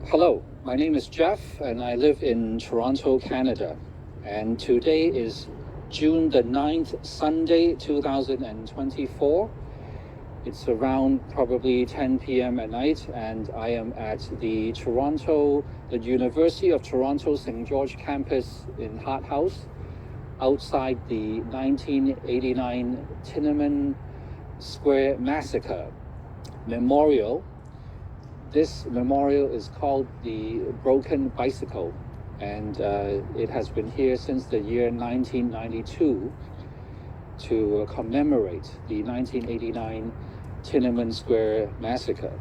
Hello, my name is Jeff and I live in Toronto, Canada. And today is June the 9th, Sunday, 2024. It's around probably 10 p.m. at night and I am at the University of Toronto St. George campus in Hart House, outside the 1989 Tiananmen Square Massacre Memorial. This memorial is called the Broken Bicycle, and it has been here since the year 1992 to commemorate the 1989 Tiananmen Square Massacre.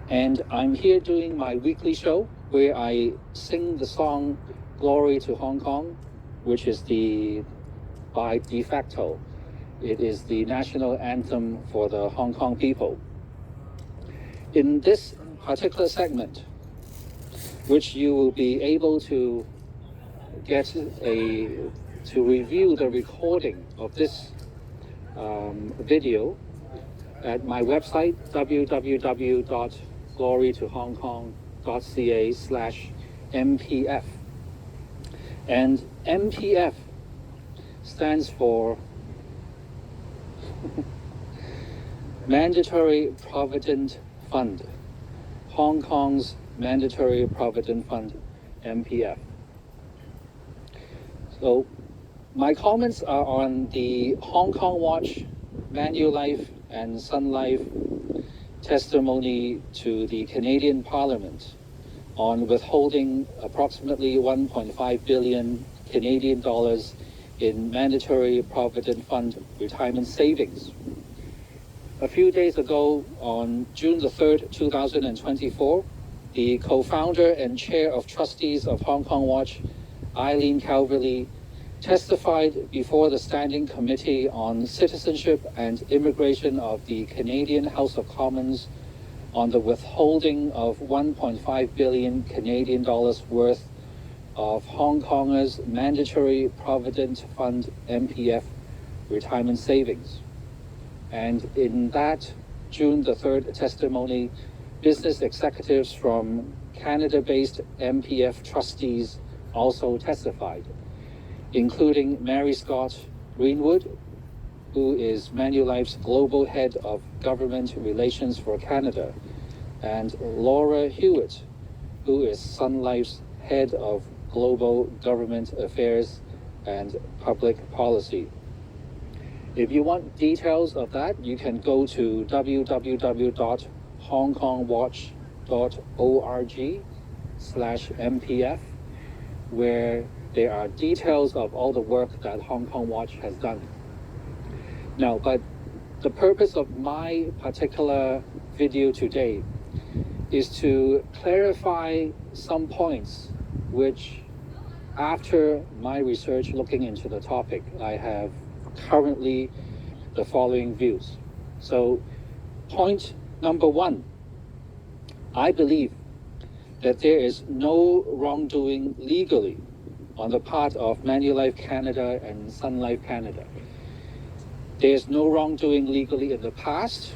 And I'm here doing my weekly show where I sing the song Glory to Hong Kong, which is by de facto, it is the national anthem for the Hong Kong people. In this particular segment, which you will be able to get to review the recording of this video at my website, www.glorytohongkong.ca/MPF. And MPF stands for Mandatory Provident Fund, Hong Kong's Mandatory Provident Fund, MPF. So my comments are on the Hong Kong Watch, Manulife and Sun Life testimony to the Canadian Parliament on withholding approximately 1.5 billion Canadian dollars in Mandatory Provident Fund retirement savings. A few days ago, on June the 3rd, 2024, the co-founder and chair of trustees of Hong Kong Watch, Aileen Calverley, testified before the Standing Committee on Citizenship and Immigration of the Canadian House of Commons on the withholding of 1.5 billion Canadian dollars worth of Hong Kongers' Mandatory Provident Fund MPF retirement savings. And in that June the 3rd testimony, business executives from Canada-based MPF trustees also testified, including Mary Scott Greenwood, who is Manulife's Global Head of Government Relations for Canada, and Laura Hewitt, who is Sun Life's Head of Global Government Affairs and Public Policy. If you want details of that, you can go to www.hongkongwatch.org/MPF, where there are details of all the work that Hong Kong Watch has done. Now, but the purpose of my particular video today is to clarify some points which, after my research looking into the topic, I have currently the following views. So, point number one, I believe that there is no wrongdoing legally on the part of Manulife Canada and Sun Life Canada. There is no wrongdoing legally in the past,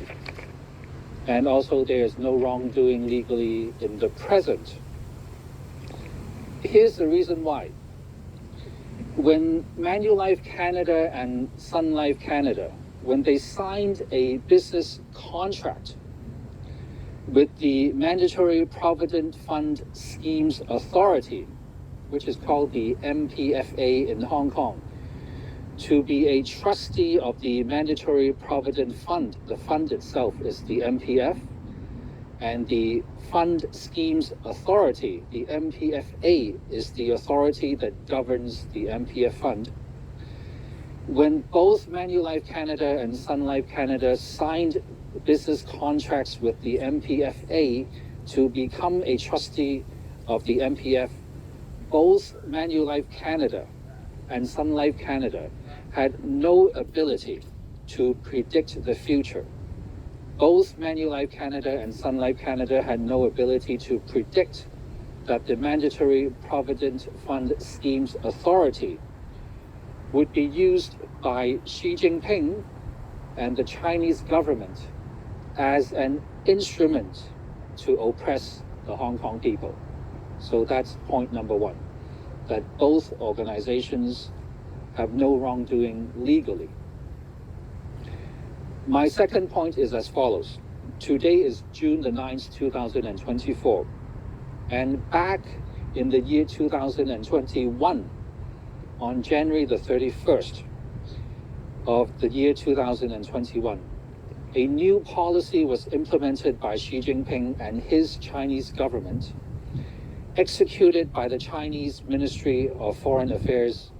and also there is no wrongdoing legally in the present. Here's the reason why. When Manulife Canada and Sun Life Canada, when they signed a business contract with the Mandatory Provident Fund Schemes Authority, which is called the MPFA in Hong Kong, to be a trustee of the Mandatory Provident Fund, the fund itself is the MPF, and the Fund Schemes Authority, the MPFA, is the authority that governs the MPF fund. When both Manulife Canada and Sun Life Canada signed business contracts with the MPFA to become a trustee of the MPF, both Manulife Canada and Sun Life Canada had no ability to predict the future. Both Manulife Canada and Sun Life Canada had no ability to predict that the Mandatory Provident Fund Schemes Authority would be used by Xi Jinping and the Chinese government as an instrument to oppress the Hong Kong people. So that's point number one, that both organizations have no wrongdoing legally. My second point is as follows. Today is June the 9th, 2024. And back in the year 2021, on January the 31st of the year 2021, a new policy was implemented by Xi Jinping and his Chinese government, executed by the Chinese Ministry of Foreign Affairs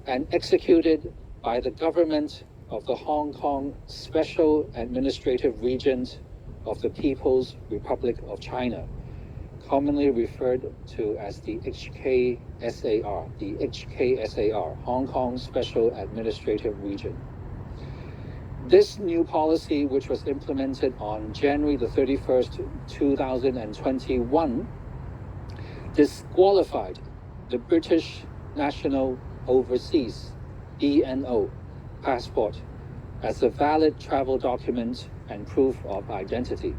and executed by the government of the Hong Kong Special Administrative Region of the People's Republic of China, commonly referred to as the HKSAR, Hong Kong Special Administrative Region. This new policy, which was implemented on January the 31st, 2021, disqualified the British National Overseas BNO passport as a valid travel document and proof of identity.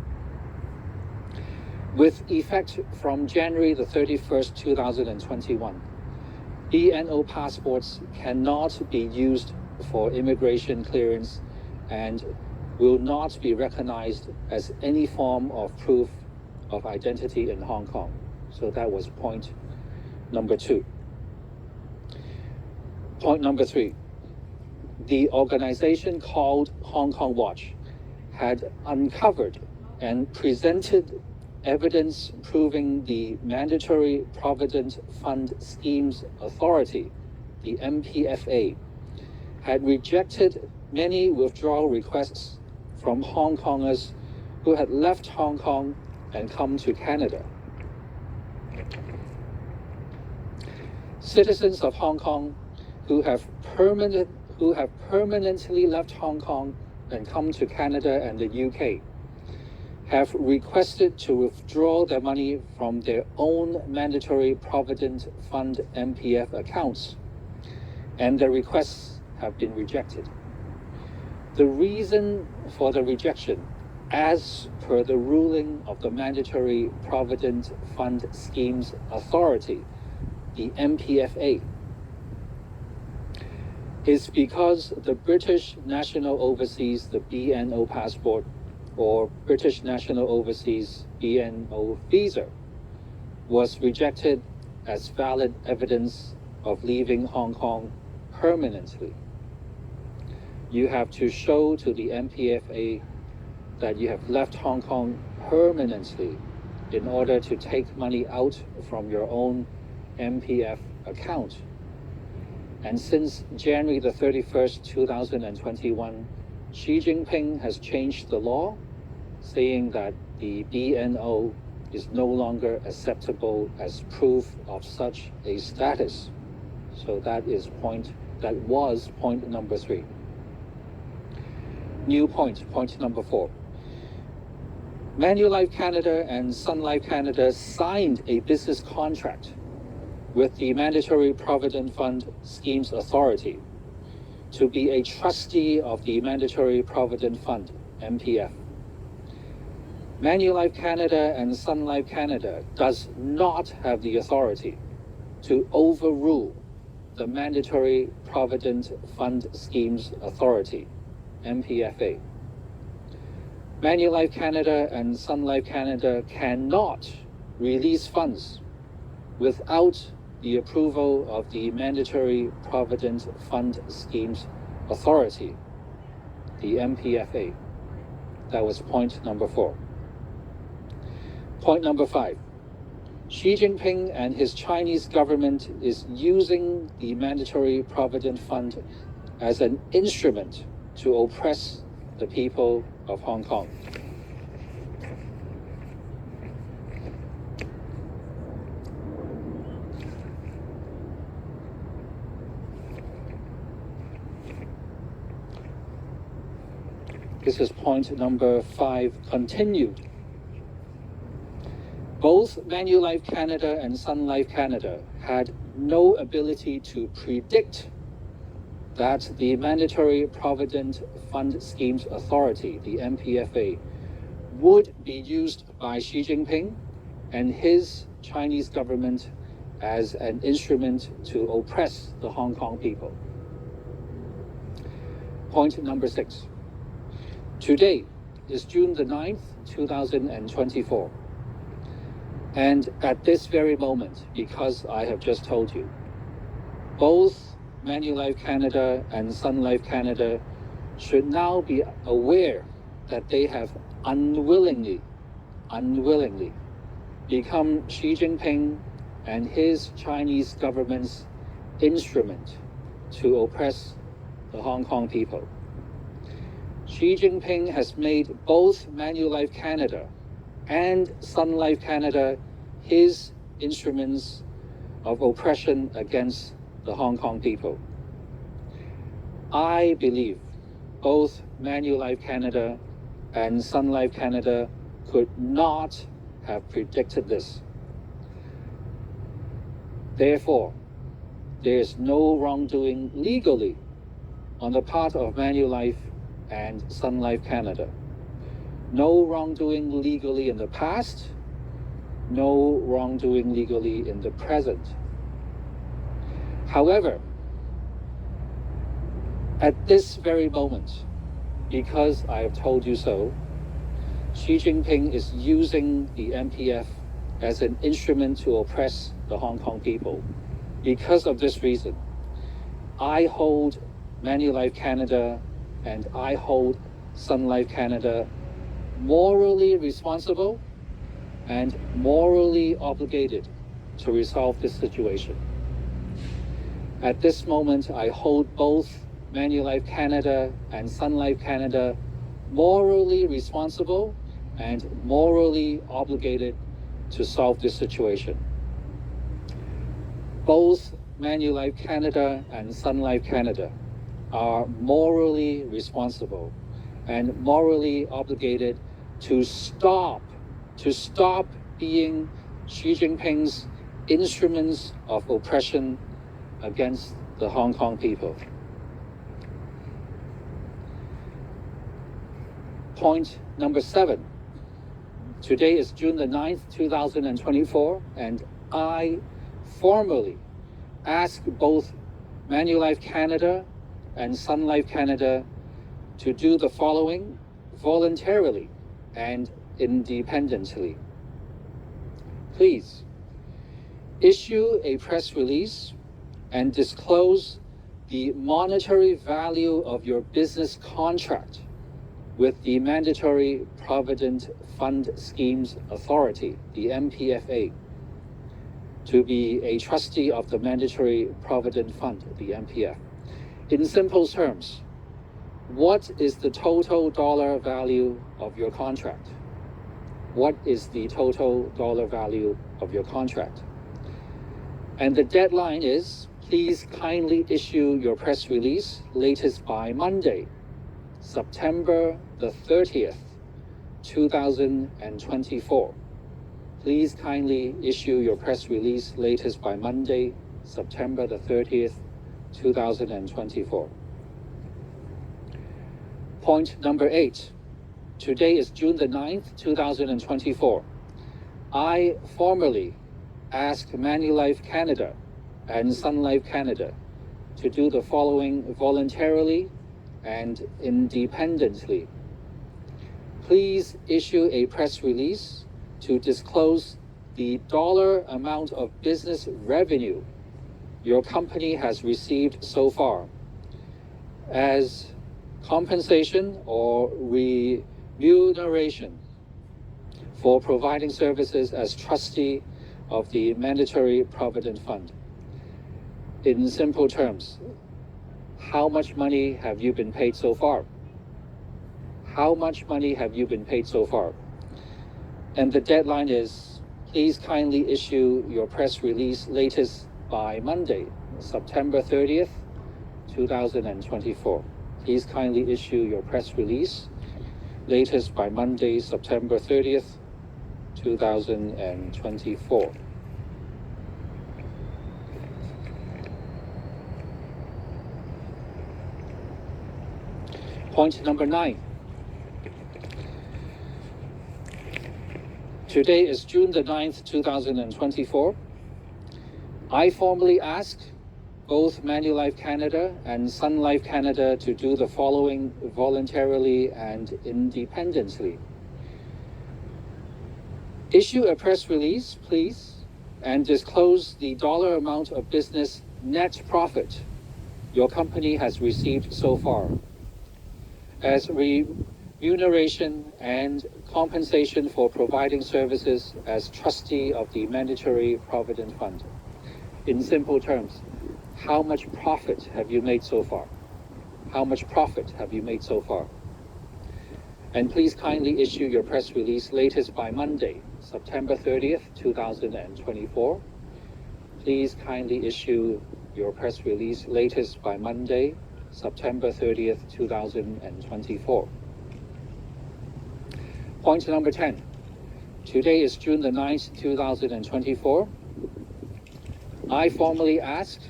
With effect from January the 31st, 2021, BNO passports cannot be used for immigration clearance and will not be recognized as any form of proof of identity in Hong Kong. So that was point number two. Point number three, the organization called Hong Kong Watch had uncovered and presented evidence proving the Mandatory Provident Fund Schemes Authority, the MPFA, had rejected many withdrawal requests from Hong Kongers who had left Hong Kong and come to Canada. Citizens of Hong Kong who have permanently left Hong Kong and come to Canada and the UK have requested to withdraw their money from their own Mandatory Provident Fund MPF accounts, and their requests have been rejected. The reason for the rejection, as per the ruling of the Mandatory Provident Fund Schemes Authority, the MPFA, is because the British National Overseas, the BNO passport, or British National Overseas BNO visa, was rejected as valid evidence of leaving Hong Kong permanently. You have to show to the MPFA that you have left Hong Kong permanently in order to take money out from your own MPF account. And since January the 31st, 2021, Xi Jinping has changed the law, saying that the BNO is no longer acceptable as proof of such a status. So that was point number three. New point number four. Manulife Canada and Sun Life Canada signed a business contract with the Mandatory Provident Fund Schemes Authority to be a trustee of the Mandatory Provident Fund, MPF. Manulife Canada and Sun Life Canada does not have the authority to overrule the Mandatory Provident Fund Schemes Authority, MPFA. Manulife Canada and Sun Life Canada cannot release funds without the approval of the Mandatory Provident Fund Schemes Authority, the MPFA. That was point number four. Point number five. Xi Jinping and his Chinese government is using the Mandatory Provident Fund as an instrument to oppress the people of Hong Kong. This is point number five, continued. Both Manulife Canada and Sun Life Canada had no ability to predict that the Mandatory Provident Fund Schemes Authority, the MPFA, would be used by Xi Jinping and his Chinese government as an instrument to oppress the Hong Kong people. Point number 6. Today is June the 9th, 2024. And at this very moment, because I have just told you, both Manulife Canada and Sun Life Canada should now be aware that they have unwillingly become Xi Jinping and his Chinese government's instrument to oppress the Hong Kong people. Xi Jinping has made both Manulife Canada and Sun Life Canada his instruments of oppression against the Hong Kong people. I believe both Manulife Canada and Sun Life Canada could not have predicted this. Therefore, there is no wrongdoing legally on the part of Manulife and Sun Life Canada. No wrongdoing legally in the past, no wrongdoing legally in the present. However, at this very moment, because I have told you so, Xi Jinping is using the MPF as an instrument to oppress the Hong Kong people. Because of this reason, I hold Manulife Canada and I hold Sun Life Canada morally responsible and morally obligated to resolve this situation. At this moment, I hold both Manulife Canada and Sun Life Canada morally responsible and morally obligated to solve this situation. Both Manulife Canada and Sun Life Canada are morally responsible and morally obligated to stop being Xi Jinping's instruments of oppression against the Hong Kong people. Point number 7. Today is June the 9th, 2024, and I formally ask both Manulife Canada and Sun Life Canada to do the following voluntarily and independently. Please issue a press release and disclose the monetary value of your business contract with the Mandatory Provident Fund Schemes Authority, the MPFA, to be a trustee of the Mandatory Provident Fund, the MPF. In simple terms, what is the total dollar value of your contract? What is the total dollar value of your contract? And the deadline is, please kindly issue your press release latest by Monday, September the 30th, 2024. Please kindly issue your press release latest by Monday, September the 30th, 2024. Point number 8. Today is June the 9th, 2024. I formally ask Manulife Canada and Sun Life Canada to do the following voluntarily and independently. Please issue a press release to disclose the dollar amount of business revenue your company has received so far as compensation or remuneration for providing services as trustee of the Mandatory Provident Fund. In simple terms, how much money have you been paid so far? How much money have you been paid so far? And the deadline is, please kindly issue your press release latest by Monday, September 30th, 2024. Please kindly issue your press release latest by Monday, September 30th, 2024. Point number 9. Today is June the 9th, 2024. I formally ask both Manulife Canada and Sun Life Canada to do the following voluntarily and independently. Issue a press release, please, and disclose the dollar amount of business net profit your company has received so far as remuneration and compensation for providing services as trustee of the Mandatory Provident Fund. In simple terms, how much profit have you made so far? How much profit have you made so far? And please kindly issue your press release latest by Monday, September 30th, 2024. Please kindly issue your press release latest by Monday, September 30th, 2024. Point number 10. Today is June the 9th, 2024. I formally ask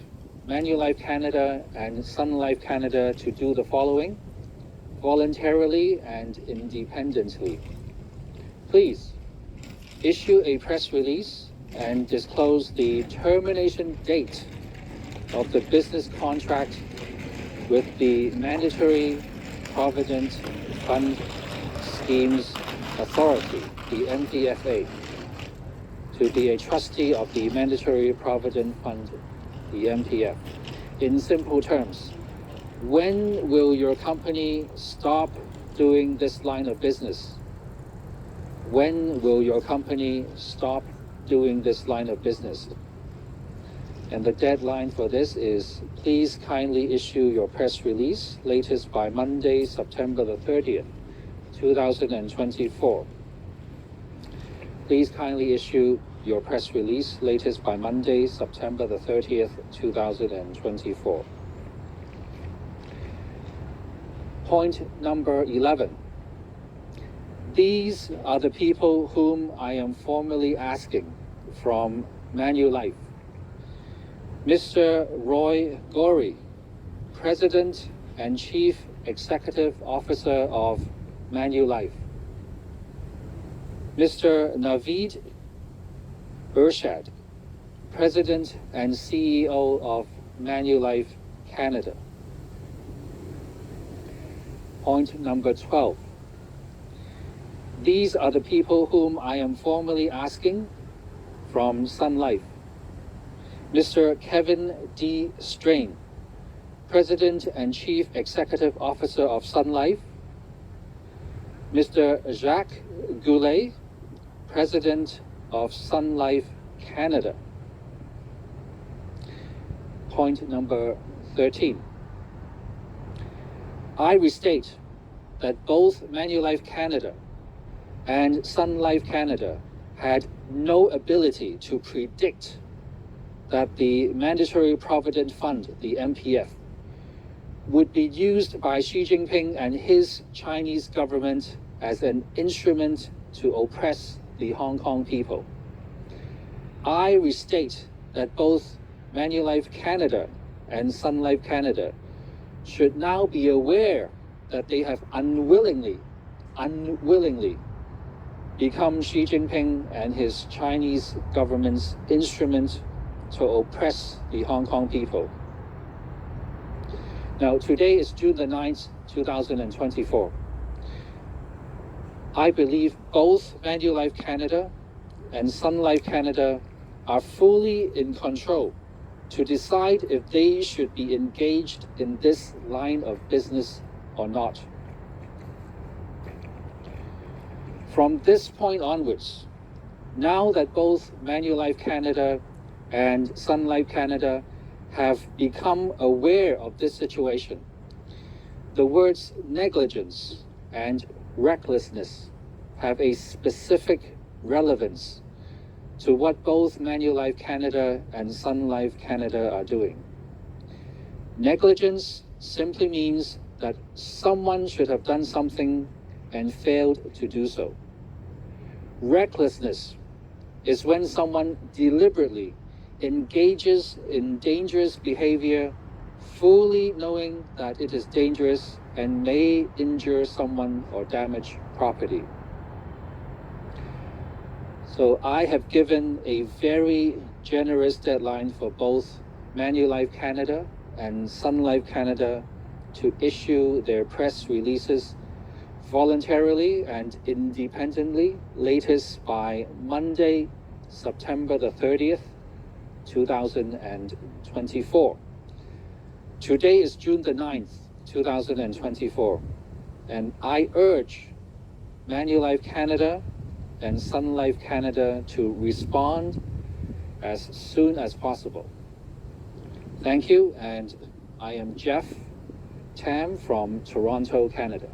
Manulife Canada and Sun Life Canada to do the following voluntarily and independently. Please issue a press release and disclose the termination date of the business contract with the Mandatory Provident Fund Schemes Authority, the MPFA, to be a trustee of the Mandatory Provident Fund, the MPF. In simple terms, when will your company stop doing this line of business? When will your company stop doing this line of business? And the deadline for this is please kindly issue your press release latest by Monday, September the 30th, 2024. Please kindly issue your press release latest by Monday, September the 30th, 2024. Point number 11. These are the people whom I am formally asking from Manulife. Mr. Roy Gori, President and Chief Executive Officer of Manulife. Mr. Naveed Irshad, President and CEO of Manulife Canada. Point number 12. These are the people whom I am formally asking from Sun Life. Mr. Kevin D. Strain, President and Chief Executive Officer of Sun Life. Mr. Jacques Goulet, President of Sun Life Canada. Point number 13. I restate that both Manulife Canada and Sun Life Canada had no ability to predict that the Mandatory Provident Fund, the MPF, would be used by Xi Jinping and his Chinese government as an instrument to oppress the Hong Kong people. I restate that both Manulife Canada and Sun Life Canada should now be aware that they have unwillingly become Xi Jinping and his Chinese government's instrument to oppress the Hong Kong people. Now, today is June the 9th, 2024. I believe both Manulife Canada and Sun Life Canada are fully in control to decide if they should be engaged in this line of business or not. From this point onwards, now that both Manulife Canada and Sun Life Canada have become aware of this situation, the words negligence and recklessness have a specific relevance to what both Manulife Canada and Sun Life Canada are doing. Negligence simply means that someone should have done something and failed to do so. Recklessness is when someone deliberately engages in dangerous behavior, fully knowing that it is dangerous and may injure someone or damage property. So I have given a very generous deadline for both Manulife Canada and Sun Life Canada to issue their press releases voluntarily and independently, latest by Monday, September the 30th, 2024. Today is June the 9th, 2024, and I urge Manulife Canada and Sun Life Canada to respond as soon as possible. Thank you, and I am Jeff Tam from Toronto, Canada.